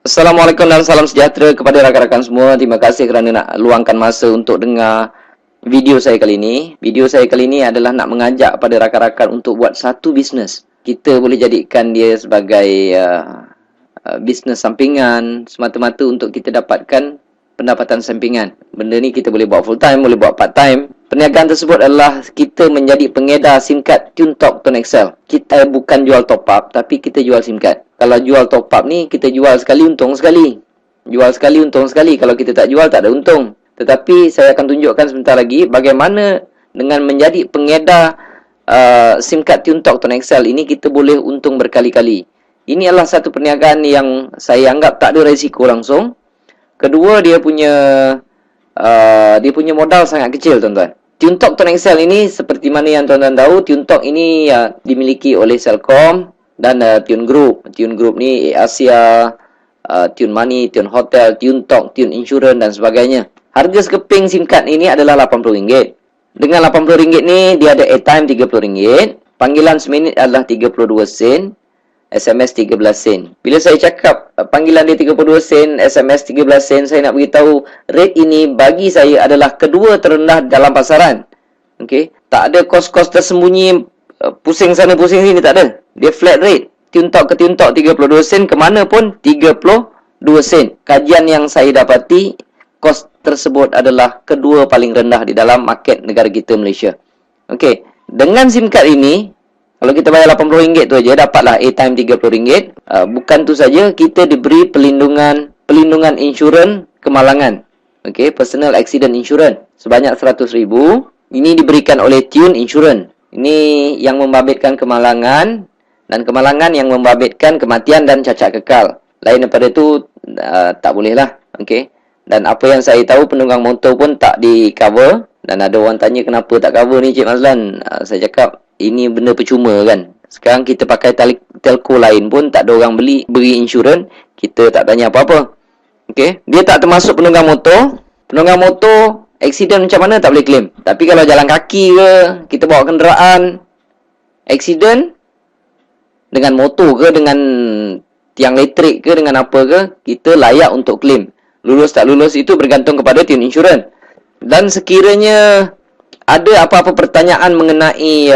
Assalamualaikum dan salam sejahtera kepada rakan-rakan semua. Terima kasih kerana nak luangkan masa untuk dengar video saya kali ini. Video saya kali ini adalah nak mengajak pada rakan-rakan untuk buat satu bisnes. Kita boleh jadikan dia sebagai bisnes sampingan semata-mata untuk kita dapatkan pendapatan sampingan. Benda ni kita boleh buat full time, boleh buat part time. Perniagaan tersebut adalah kita menjadi pengedar SIM card TuneTalk Tone Excel. Kita bukan jual top up, tapi kita jual SIM card. Kalau jual top up ni, kita jual sekali untung sekali. Jual sekali untung sekali. Kalau kita tak jual, tak ada untung. Tetapi saya akan tunjukkan sebentar lagi bagaimana dengan menjadi pengedar SIM card TuneTalk Tone Excel ini kita boleh untung berkali-kali. Ini adalah satu perniagaan yang saya anggap tak ada risiko langsung. Kedua, dia punya modal sangat kecil, tuan-tuan. TuneTalk Tone Excel ini seperti mana yang tuan-tuan tahu, TuneTalk ini dimiliki oleh Celcom dan Tune Group. Tune Group ni Asia, Tune Money, Tune Hotel, TuneTalk, Tune Insurance dan sebagainya. Harga sekeping SIM card ini adalah RM80. Dengan RM80 ni dia ada airtime RM30, panggilan seminit adalah 32 sen, SMS 13 sen. Bila saya cakap panggilan dia 32 sen, SMS 13 sen, saya nak beritahu rate ini bagi saya adalah kedua terendah dalam pasaran. Okey, tak ada kos-kos tersembunyi, pusing sana pusing sini, tak ada. Dia flat rate. TuneTalk ke TuneTalk 32 sen, ke mana pun 32 sen. Kajian yang saya dapati, kos tersebut adalah kedua paling rendah di dalam market negara kita, Malaysia. Okey, dengan SIM card ini, kalau kita bayar RM80 tu aja, dapatlah airtime RM30. Bukan tu saja, kita diberi pelindungan insurans kemalangan. Okey, personal accident insurance sebanyak RM100,000. Ini diberikan oleh Tune Insurance. Ini yang membabitkan kemalangan, dan kemalangan yang membabitkan kematian dan cacat kekal. Lain daripada tu tak boleh lah. Okey. Dan apa yang saya tahu, penunggang motor pun tak di cover. Dan ada orang tanya kenapa tak cover ni Cik Mazlan. Saya cakap ini benda percuma kan. Sekarang kita pakai telco lain pun tak ada orang beri insurans, kita tak tanya apa-apa. Okey, dia tak termasuk penunggang motor. Penunggang motor accident macam mana tak boleh claim. Tapi kalau jalan kaki ke, kita bawa kenderaan, accident dengan motor ke, dengan tiang elektrik ke, dengan apa ke, kita layak untuk claim. Lulus tak lulus itu bergantung kepada Tune Insurance. Dan sekiranya ada apa-apa pertanyaan mengenai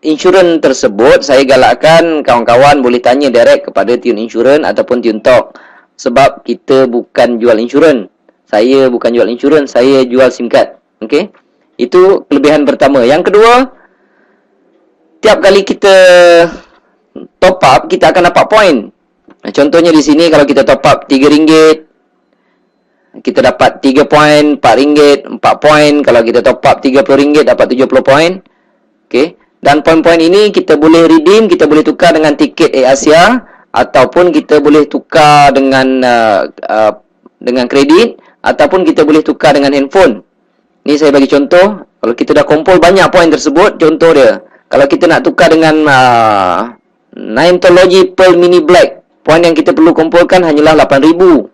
insurans tersebut, saya galakkan kawan-kawan boleh tanya direct kepada Tune Insurance ataupun TuneTalk. Sebab kita bukan jual insurans. Saya bukan jual insurans, saya jual SIM card. Okey? Itu kelebihan pertama. Yang kedua, tiap kali kita top up, kita akan dapat point. Contohnya di sini kalau kita top up RM3, kita dapat 3 poin, RM4, 4 poin. Kalau kita top up RM30, dapat 70 poin. Okey. Dan poin-poin ini kita boleh redeem, kita boleh tukar dengan tiket Asia, ataupun kita boleh tukar dengan kredit, ataupun kita boleh tukar dengan handphone. Ni saya bagi contoh. Kalau kita dah kumpul banyak poin tersebut, contoh dia, kalau kita nak tukar dengan Nimetology Pearl Mini Black, poin yang kita perlu kumpulkan hanyalah 8,000.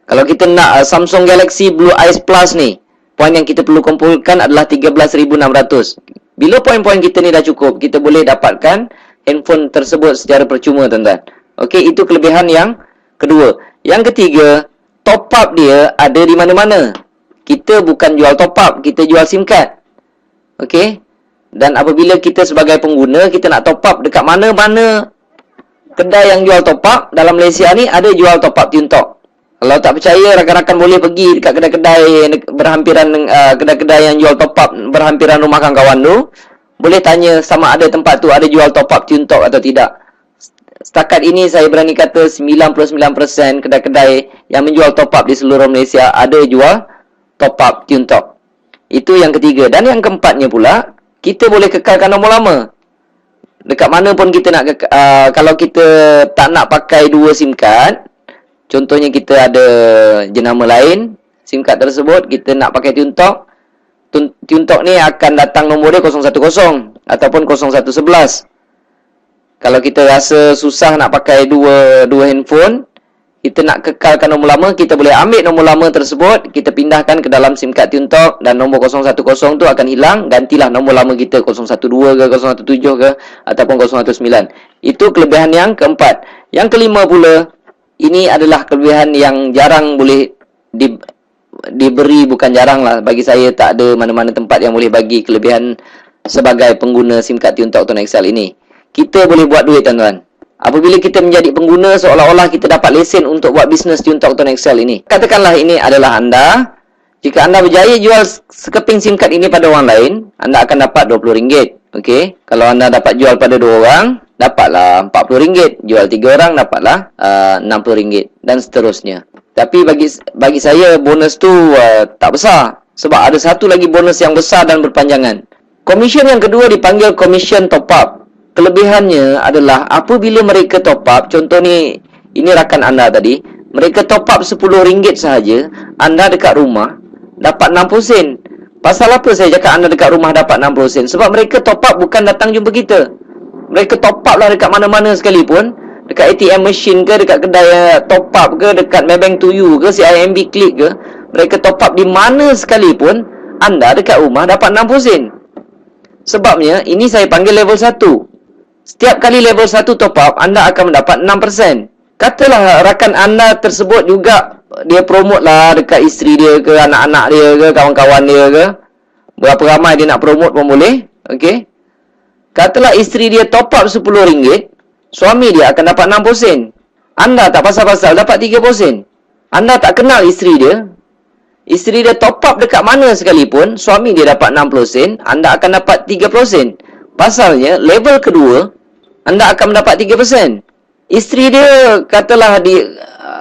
Kalau kita nak Samsung Galaxy Blue Ice Plus ni, poin yang kita perlu kumpulkan adalah 13,600. Bila poin-poin kita ni dah cukup, kita boleh dapatkan handphone tersebut secara percuma, tuan-tuan. Okey, itu kelebihan yang kedua. Yang ketiga, top up dia ada di mana-mana. Kita bukan jual top up, kita jual SIM card. Okey? Dan apabila kita sebagai pengguna, kita nak top up dekat mana-mana kedai yang jual top up dalam Malaysia ni, ada jual top up TuneTalk. Kalau tak percaya, rakan-rakan boleh pergi dekat kedai-kedai berhampiran, kedai-kedai yang jual top up berhampiran rumah kawan-kawan tu. Boleh tanya sama ada tempat tu ada jual top up TuneTalk atau tidak. Setakat ini saya berani kata 99% kedai-kedai yang menjual top up di seluruh Malaysia ada jual top up TuneTalk. Itu yang ketiga. Dan yang keempatnya pula, kita boleh kekalkan nombor lama. Dekat mana pun kita nak kalau kita tak nak pakai dua SIM card, contohnya kita ada jenama lain, SIM card tersebut kita nak pakai TuneTalk. TuneTalk ni akan datang nombor dia 010 ataupun 0111. Kalau kita rasa susah nak pakai dua handphone, kita nak kekalkan nombor lama, kita boleh ambil nombor lama tersebut, kita pindahkan ke dalam SIM card TuneTalk, dan nombor 010 tu akan hilang. Gantilah nombor lama kita 012 ke, 017 ke, ataupun 019. Itu kelebihan yang keempat. Yang kelima pula, Ini adalah kelebihan yang jarang boleh diberi, bukan jarang lah. Bagi saya tak ada mana-mana tempat yang boleh bagi kelebihan sebagai pengguna SIM card TuneTalk Tone XL ini. Kita boleh buat duit, tuan-tuan. Apabila kita menjadi pengguna, seolah-olah kita dapat lesen untuk buat bisnes TuneTalk Tone XL ini. Katakanlah ini adalah anda. Jika anda berjaya jual sekeping SIM card ini pada orang lain, anda akan dapat RM20. Okey. Kalau anda dapat jual pada 2 orang, dapatlah RM40. Jual 3 orang, dapatlah RM60 dan seterusnya. Tapi bagi saya bonus tu tak besar, sebab ada satu lagi bonus yang besar dan berpanjangan. Komisen yang kedua dipanggil komisen top up. Kelebihannya adalah apabila mereka top up, contoh ni, ini rakan anda tadi, mereka top up RM10 sahaja, anda dekat rumah dapat 60 sen. Pasal apa saya cakap anda dekat rumah dapat 60 sen? Sebab mereka top up bukan datang jumpa kita. Mereka top up lah dekat mana-mana sekalipun. Dekat ATM machine ke, dekat kedai top up ke, dekat Maybank to you ke, CIMB Click ke. Mereka top up di mana sekalipun, anda dekat rumah dapat 60 sen. Sebabnya, ini saya panggil level 1. Setiap kali level 1 top up, anda akan mendapat 6%. Katalah rakan anda tersebut juga, dia promote lah dekat isteri dia ke, anak-anak dia ke, kawan-kawan dia ke. Berapa ramai dia nak promote pun boleh. Okey. Katalah isteri dia top up RM10, suami dia akan dapat 60 sen. Anda tak pasal-pasal dapat 30 sen. Anda tak kenal isteri dia. Isteri dia top up dekat mana sekalipun, suami dia dapat 60 sen, anda akan dapat 30 sen. Pasalnya, level kedua, anda akan mendapat 3%. Isteri dia, katalah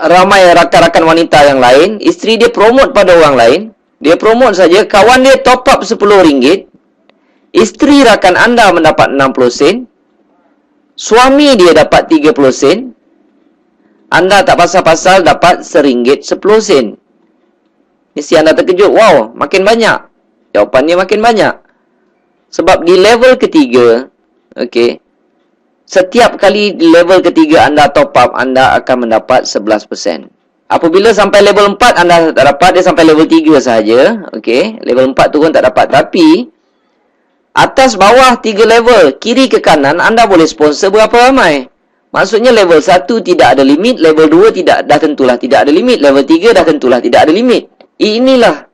ramai rakan-rakan wanita yang lain, isteri dia promote pada orang lain, dia promote saja, kawan dia top up RM10, isteri rakan anda mendapat 60 sen, suami dia dapat 30 sen, anda tak pasal-pasal dapat RM1 10 sen. Mesti anda terkejut, wow, makin banyak. Jawapannya makin banyak. Sebab di level ketiga, okey, setiap kali di level ketiga anda top up, anda akan mendapat 11%. Apabila sampai level 4 anda tak dapat, dia sampai level 3 sahaja. Okey, level 4 turun tak dapat. Tapi atas bawah 3 level, kiri ke kanan, anda boleh sponsor berapa ramai. Maksudnya level 1 tidak ada limit, level 2 dah tentulah tidak ada limit, level 3 dah tentulah tidak ada limit. Inilah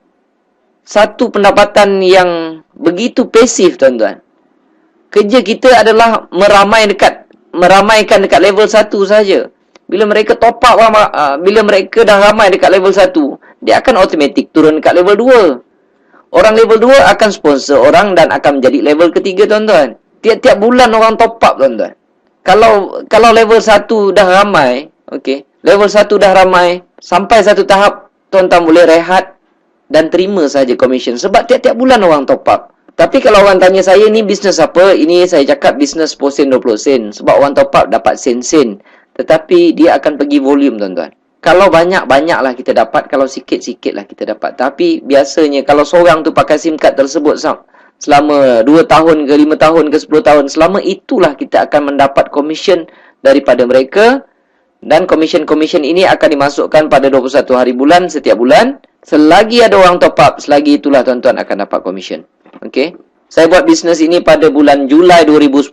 satu pendapatan yang begitu pasif, tuan-tuan. Kerja kita adalah meramaikan dekat level 1 saja. Bila mereka top up, bila mereka dah ramai dekat level 1, dia akan automatik turun dekat level 2. Orang level 2 akan sponsor orang dan akan menjadi level ketiga, tuan-tuan. Tiap-tiap bulan orang top up, tuan-tuan. Kalau level 1 dah ramai, okey, level 1 dah ramai, sampai satu tahap, tuan-tuan boleh rehat dan terima saja komisen. Sebab tiap-tiap bulan orang top up. Tapi kalau orang tanya saya, ni bisnes apa? Ini saya cakap bisnes 10 sen, 20 sen. Sebab orang top up dapat sen-sen. Tetapi dia akan pergi volume, tuan-tuan. Kalau banyak-banyaklah kita dapat. Kalau sikit-sikitlah kita dapat. Tapi biasanya kalau seorang tu pakai SIM card tersebut selama 2 tahun ke 5 tahun ke 10 tahun, selama itulah kita akan mendapat komisen daripada mereka. Dan komisen-komisen ini akan dimasukkan pada 21 hari bulan setiap bulan. Selagi ada orang top up, selagi itulah tuan-tuan akan dapat komisen. Okey. Saya buat bisnes ini pada bulan Julai 2010.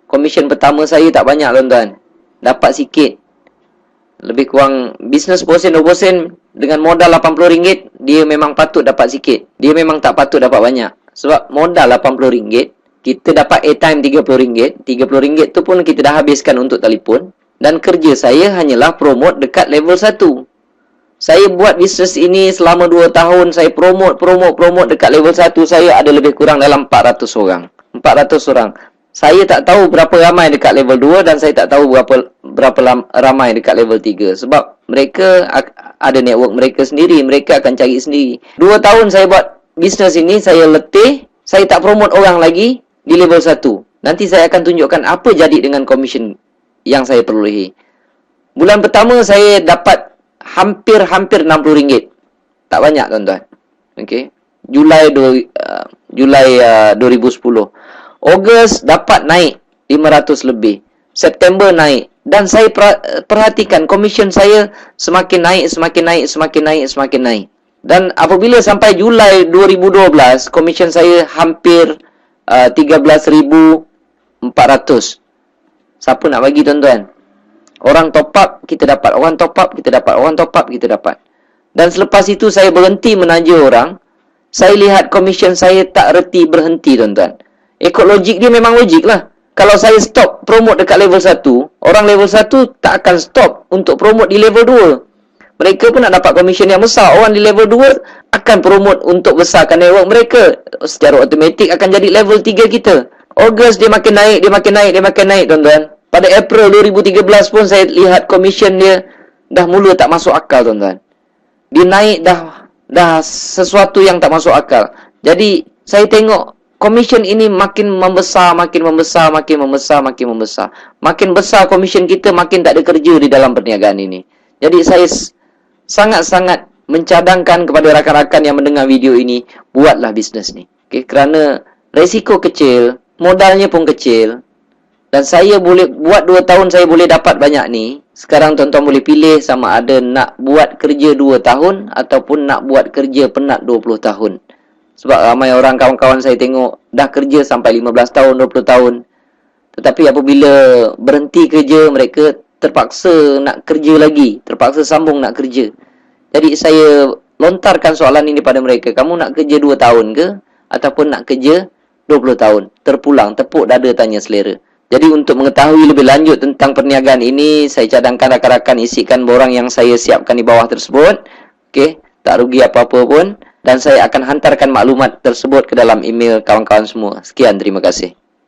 Komisen pertama saya tak banyak, tuan-tuan. Dapat sikit. Lebih kurang bisnes 10 sen, 20 sen dengan modal RM80, dia memang patut dapat sikit. Dia memang tak patut dapat banyak. Sebab modal RM80, kita dapat airtime RM30. RM30 tu pun kita dah habiskan untuk telefon. Dan kerja saya hanyalah promote dekat level 1. Saya buat bisnes ini selama 2 tahun. Saya promote dekat level 1. Saya ada lebih kurang dalam 400 orang. 400 orang. Saya tak tahu berapa ramai dekat level 2 dan saya tak tahu berapa ramai dekat level 3. Sebab mereka ada network mereka sendiri. Mereka akan cari sendiri. 2 tahun saya buat bisnes ini, saya letih. Saya tak promote orang lagi di level 1. Nanti saya akan tunjukkan apa jadi dengan komisen yang saya perolehi. Bulan pertama saya dapat hampir RM60. Tak banyak, tuan-tuan. Okey. Julai 2010. Ogos dapat naik 500 lebih. September naik. Dan saya perhatikan komisen saya semakin naik. Dan apabila sampai Julai 2012, komisen saya hampir 13,400. Siapa nak bagi, tuan-tuan? Orang top up, kita dapat. Orang top up, kita dapat. Orang top up, kita dapat. Dan selepas itu saya berhenti menaja orang. Saya lihat komisen saya tak reti berhenti, tuan-tuan. Ikut logik dia memang logik lah. Kalau saya stop promote dekat level 1, orang level 1 tak akan stop untuk promote di level 2. Mereka pun nak dapat komisen yang besar. Orang di level 2 akan promote untuk besarkan network mereka. Secara automatik akan jadi level 3 kita. Ogos dia makin naik, dia makin naik, dia makin naik, tuan-tuan. Pada April 2013 pun saya lihat komisen dia dah mula tak masuk akal, tuan-tuan. Dia naik dah sesuatu yang tak masuk akal. Jadi saya tengok komisen ini makin membesar, makin membesar, makin membesar, makin membesar. Makin besar komisen kita, makin tak ada kerja di dalam perniagaan ini. Jadi saya sangat-sangat mencadangkan kepada rakan-rakan yang mendengar video ini, buatlah bisnes ni. Okay? Kerana resiko kecil, modalnya pun kecil. Dan saya boleh buat 2 tahun saya boleh dapat banyak ni. Sekarang tuan-tuan boleh pilih sama ada nak buat kerja 2 tahun ataupun nak buat kerja penat 20 tahun. Sebab ramai orang kawan-kawan saya tengok dah kerja sampai 15 tahun, 20 tahun. Tetapi apabila berhenti kerja, mereka terpaksa nak kerja lagi, terpaksa sambung nak kerja. Jadi saya lontarkan soalan ini pada mereka, kamu nak kerja 2 tahun ke ataupun nak kerja 20 tahun? Terpulang, tepuk dada tanya selera. Jadi untuk mengetahui lebih lanjut tentang perniagaan ini, saya cadangkan rakan-rakan isikan borang yang saya siapkan di bawah tersebut. Okey, tak rugi apa-apa pun. Dan saya akan hantarkan maklumat tersebut ke dalam email kawan-kawan semua. Sekian, terima kasih.